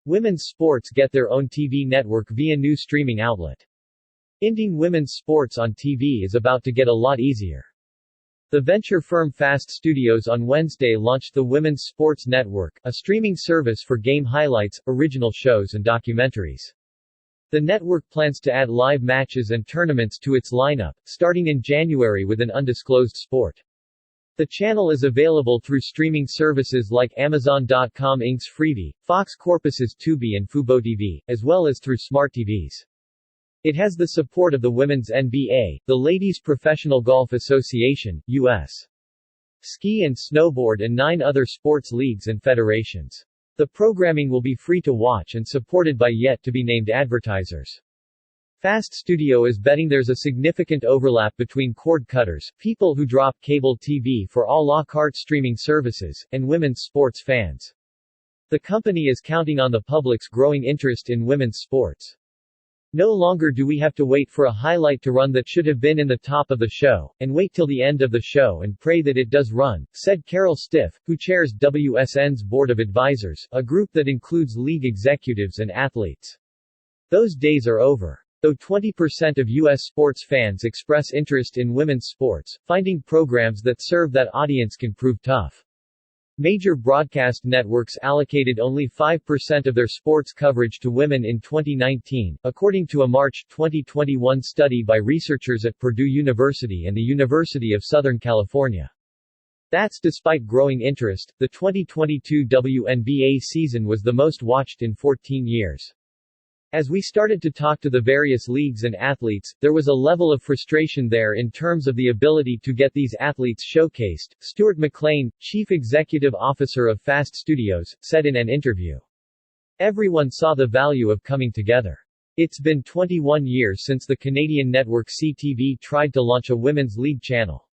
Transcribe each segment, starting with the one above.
Women's sports get their own TV network via new streaming outlet. Inding women's sports on TV is about to get a lot easier. The venture firm Fast Studios on Wednesday launched the Women's Sports Network, a streaming service for game highlights, original shows and documentaries. The network plans to add live matches and tournaments to its lineup, starting in January with an undisclosed sport. The channel is available through streaming services like Amazon.com Inc.'s Freevee, Fox Corpus's Tubi and FuboTV, as well as through smart TVs. It has the support of the Women's NBA, the Ladies Professional Golf Association, U.S. Ski and Snowboard and 9 other sports leagues and federations. The programming will be free to watch and supported by yet-to-be-named advertisers. Fast Studio is betting there's a significant overlap between cord cutters, people who drop cable TV for à la carte streaming services, and women's sports fans. The company is counting on the public's growing interest in women's sports. No longer do we have to wait for a highlight to run that should have been in the top of the show, and wait till the end of the show and pray that it does run, said Carol Stiff, who chairs WSN's Board of Advisors, a group that includes league executives and athletes. Those days are over. Though 20% of U.S. sports fans express interest in women's sports, finding programs that serve that audience can prove tough. Major broadcast networks allocated only 5% of their sports coverage to women in 2019, according to a March 2021 study by researchers at Purdue University and the University of Southern California. That's despite growing interest. The 2022 WNBA season was the most watched in 14 years. As we started to talk to the various leagues and athletes, there was a level of frustration there in terms of the ability to get these athletes showcased, Stuart McLean, chief executive officer of Fast Studios, said in an interview. Everyone saw the value of coming together. It's been 21 years since the Canadian network CTV tried to launch a women's league channel.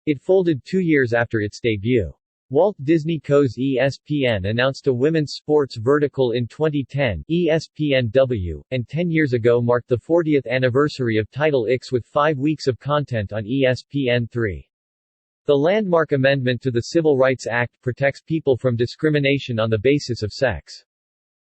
It folded 2 years after its debut. Walt Disney Co.'s ESPN announced a women's sports vertical in 2010, ESPNW, and 10 years ago marked the 40th anniversary of Title X with 5 weeks of content on ESPN3. The landmark amendment to the Civil Rights Act protects people from discrimination on the basis of sex.